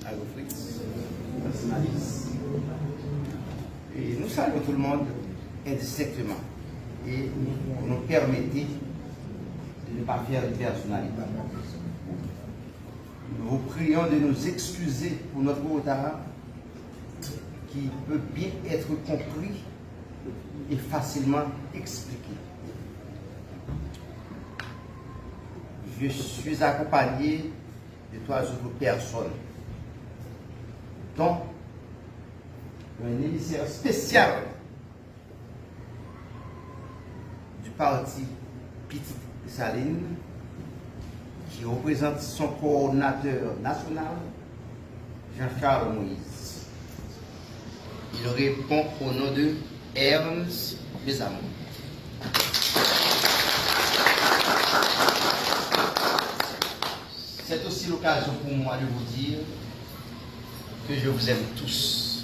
Agrofritz, personnaliste. Et nous saluons tout le monde indistinctement. Et nous permettez de ne pas faire de personnalité. Nous vous prions de nous excuser pour notre retard qui peut bien être compris et facilement expliqué. Je suis accompagné de 3 autres personnes, dont un émissaire spécial du parti Petite Saline, qui représente son coordonnateur national, Jean-Charles Moïse. Il répond au nom de Ernst Bézamon. C'est aussi l'occasion pour moi de vous dire que je vous aime tous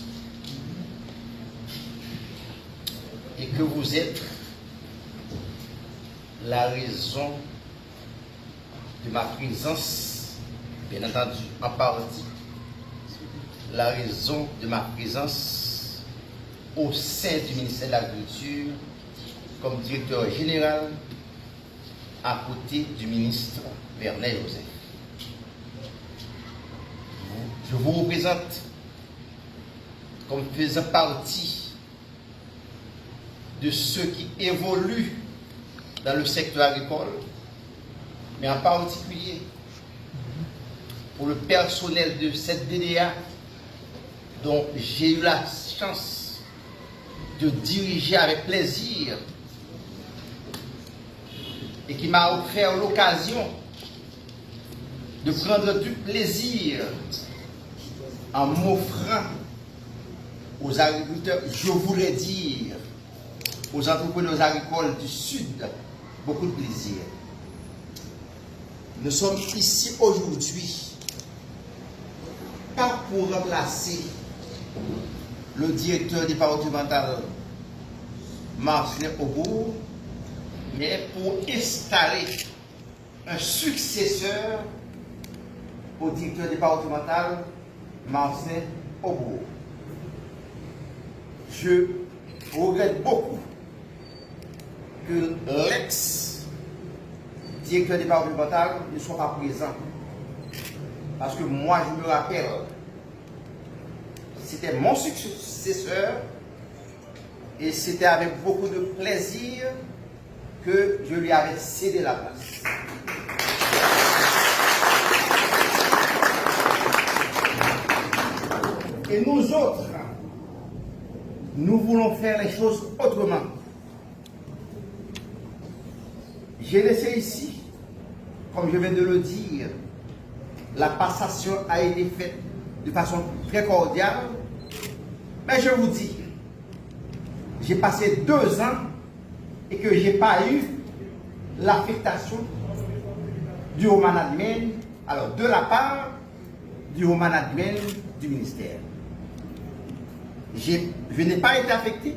et que vous êtes la raison de ma présence, bien entendu en partie, la raison de ma présence au sein du ministère de l'Agriculture comme directeur général à côté du ministre Werner Joseph. Je vous représente comme faisant partie de ceux qui évoluent dans le secteur agricole, mais en particulier pour le personnel de cette DDA dont j'ai eu la chance de diriger avec plaisir et qui m'a offert l'occasion de prendre du plaisir en m'offrant aux agriculteurs, je voulais dire aux entrepreneurs agricoles du Sud, beaucoup de plaisir. Nous sommes ici aujourd'hui, pas pour remplacer le directeur départemental Marcelin Aubourg, mais pour installer un successeur au directeur départemental Marcelin Aubourg. Je regrette beaucoup que l'ex-directeur départemental ne soit pas présent. Parce que moi, je me rappelle, c'était mon successeur et c'était avec beaucoup de plaisir que je lui avais cédé la place. Et nous autres, nous voulons faire les choses autrement. J'ai laissé ici, comme je viens de le dire, la passation a été faite de façon très cordiale, mais je vous dis, j'ai passé 2 ans et que je n'ai pas eu l'affectation du haut management, alors de la part du haut management du ministère. Je n'ai pas été affecté.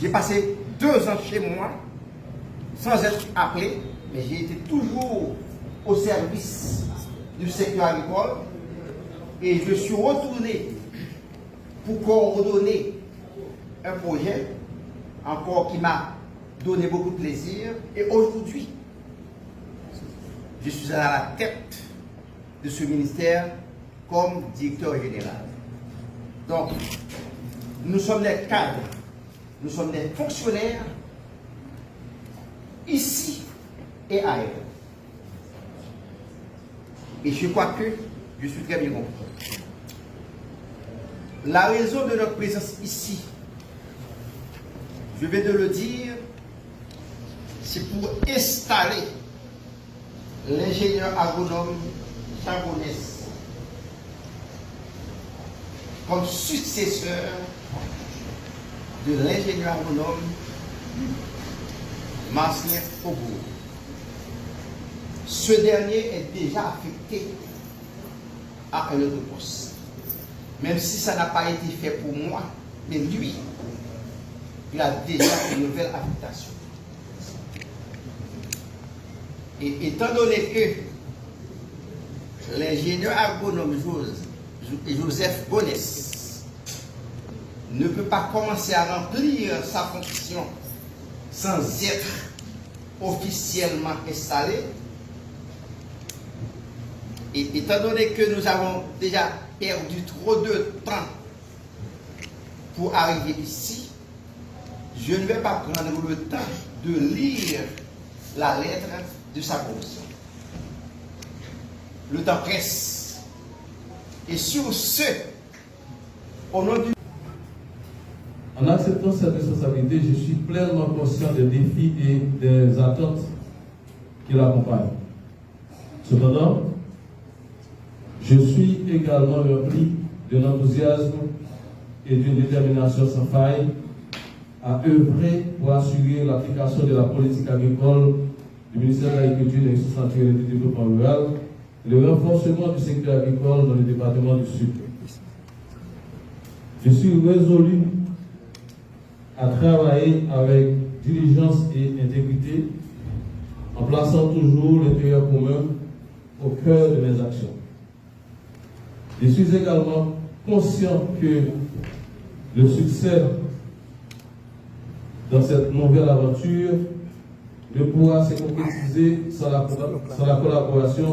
J'ai passé 2 ans chez moi sans être appelé, mais j'ai été toujours au service du secteur agricole et je suis retourné pour coordonner un projet encore qui m'a donné beaucoup de plaisir et aujourd'hui je suis à la tête de ce ministère comme directeur général. Donc, nous sommes des cadres, nous sommes des fonctionnaires ici et ailleurs. Et je crois que je suis très bien compris. La raison de notre présence ici, je vais de le dire, c'est pour installer l'ingénieur agronome Charbonnès comme successeur de l'ingénieur agronome Marcelin Aubourg. Ce dernier est déjà affecté à un autre poste. Même si ça n'a pas été fait pour moi, mais lui, il a déjà une nouvelle affectation. Et étant donné que l'ingénieur agronome Joseph Gonès ne peut pas commencer à remplir sa fonction sans être officiellement installé. Et étant donné que nous avons déjà perdu trop de temps pour arriver ici, je ne vais pas prendre le temps de lire la lettre de sa promotion. Le temps presse. Et sur ce, au nom du... En acceptant cette responsabilité, je suis pleinement conscient des défis et des attentes qui l'accompagnent. Cependant, je suis également rempli d'un enthousiasme et d'une détermination sans faille à œuvrer pour assurer l'application de la politique agricole du ministère de l'Agriculture, de l'Agriculture et du Développement rural et le renforcement du secteur agricole dans le département du Sud. Je suis résolu à travailler avec diligence et intégrité en plaçant toujours l'intérêt commun au cœur de mes actions. Je suis également conscient que le succès dans cette nouvelle aventure ne pourra se concrétiser sans la collaboration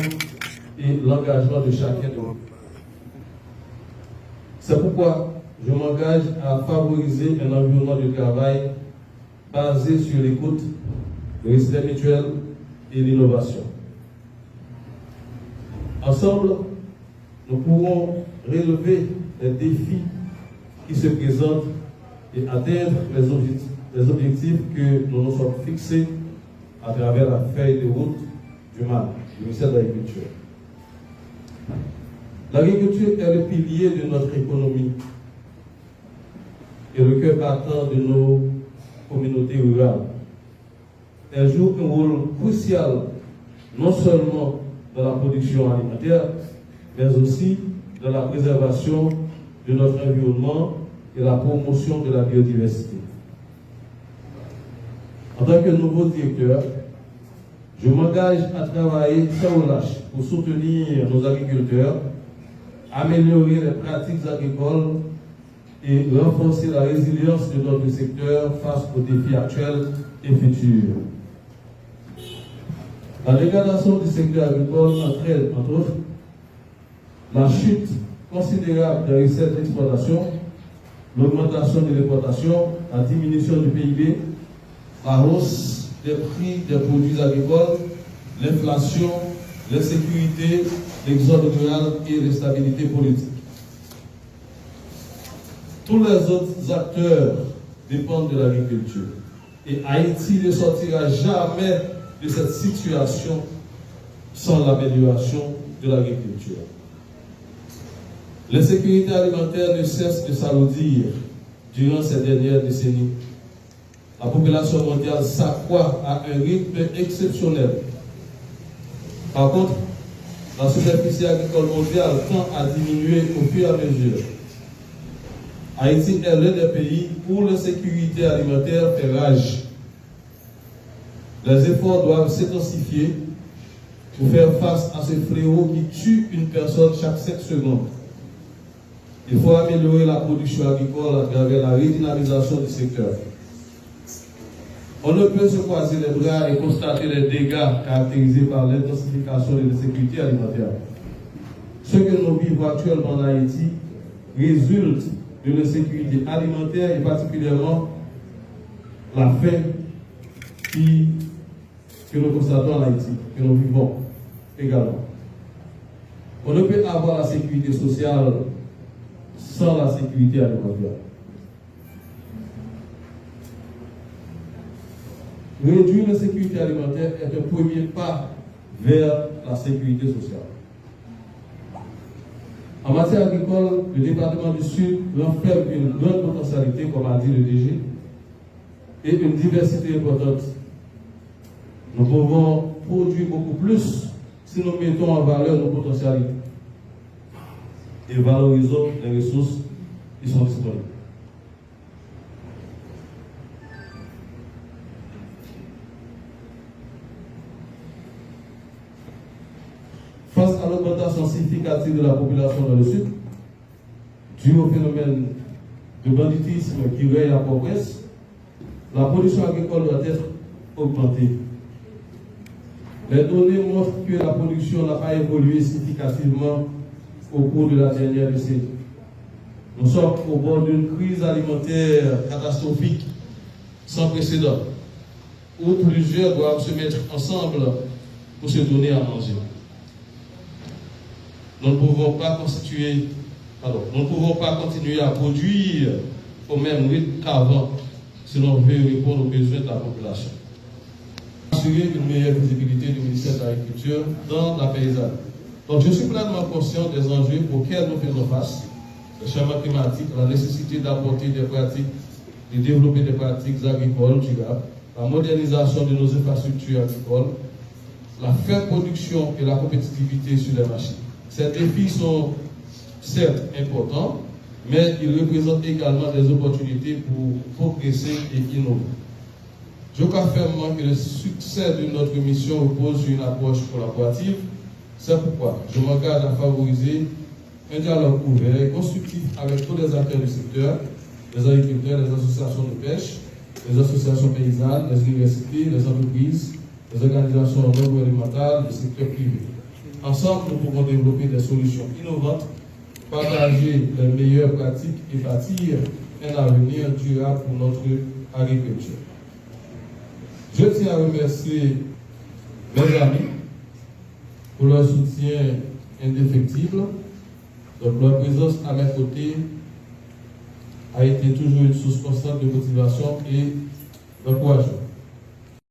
et l'engagement de chacun de nous. C'est pourquoi je m'engage à favoriser un environnement de travail basé sur l'écoute, le respect mutuel et l'innovation. Ensemble, nous pourrons relever les défis qui se présentent et atteindre les objectifs que nous nous sommes fixés à travers la feuille de route du MAN, du ministère de l'Agriculture. L'agriculture est le pilier de notre économie et le cœur battant de nos communautés rurales. Elle joue un rôle crucial non seulement dans la production alimentaire, mais aussi dans la préservation de notre environnement et la promotion de la biodiversité. En tant que nouveau directeur, je m'engage à travailler sans relâche pour soutenir nos agriculteurs, améliorer les pratiques agricoles et renforcer la résilience de notre secteur face aux défis actuels et futurs. La dégradation du secteur agricole entraîne, entre autres, la chute considérable des recettes d'exploitation, l'augmentation de l'exportation, la diminution du PIB, la hausse des prix des produits agricoles, l'inflation, l'insécurité, l'exode rural et l'instabilité politique. Tous les autres acteurs dépendent de l'agriculture. Et Haïti ne sortira jamais de cette situation sans l'amélioration de l'agriculture. L'insécurité alimentaire ne cesse de s'alourdir durant ces dernières décennies. La population mondiale s'accroît à un rythme exceptionnel. Par contre, la superficie agricole mondiale tend à diminuer au fur et à mesure. Haïti est l'un des pays où l'insécurité alimentaire fait rage. Les efforts doivent s'intensifier pour faire face à ce fléau qui tue une personne chaque 7 secondes. Il faut améliorer la production agricole à travers la redynamisation du secteur. On ne peut se croiser les bras et constater les dégâts caractérisés par l'intensification de l'insécurité alimentaire. Ce que nous vivons actuellement en Haïti résulte de l'insécurité alimentaire et particulièrement la faim que nous constatons en Haïti, que nous vivons également. On ne peut avoir la sécurité sociale sans la sécurité alimentaire. Réduire l'insécurité alimentaire est un premier pas vers la sécurité sociale. En matière agricole, le département du Sud renferme une grande potentialité, comme a dit le DG, et une diversité importante. Nous pouvons produire beaucoup plus si nous mettons en valeur nos potentialités et valorisons les ressources qui sont disponibles. Face à l'augmentation augmentation significative de la population dans le sud, dû au phénomène de banditisme qui règne à Port-au-Prince, la production agricole doit être augmentée. Les données montrent que la production n'a pas évolué significativement au cours de la dernière décennie. Nous sommes au bord d'une crise alimentaire catastrophique sans précédent, où plusieurs doivent se mettre ensemble pour se donner à manger. Nous ne pouvons pas continuer à produire au même rythme qu'avant si l'on veut répondre aux besoins de la population. Assurer une meilleure visibilité du ministère de l'Agriculture dans la paysanne. Donc je suis pleinement conscient des enjeux auxquels nous faisons face, le changement climatique, la nécessité d'apporter des pratiques, de développer des pratiques agricoles durables, la modernisation de nos infrastructures agricoles, la faible production et la compétitivité sur les marchés. Ces défis sont certes importants, mais ils représentent également des opportunités pour progresser et innover. Je crois fermement que le succès de notre mission repose sur une approche collaborative. C'est pourquoi je m'engage à favoriser un dialogue ouvert et constructif avec tous les acteurs du secteur, les agriculteurs, les associations de pêche, les associations paysannes, les universités, les entreprises, les organisations non gouvernementales, le secteur privé. Ensemble, nous pouvons développer des solutions innovantes, partager les meilleures pratiques et bâtir un avenir durable pour notre agriculture. Je tiens à remercier mes amis pour leur soutien indéfectible. Donc, leur présence à mes côtés a été toujours une source constante de motivation et d'encouragement.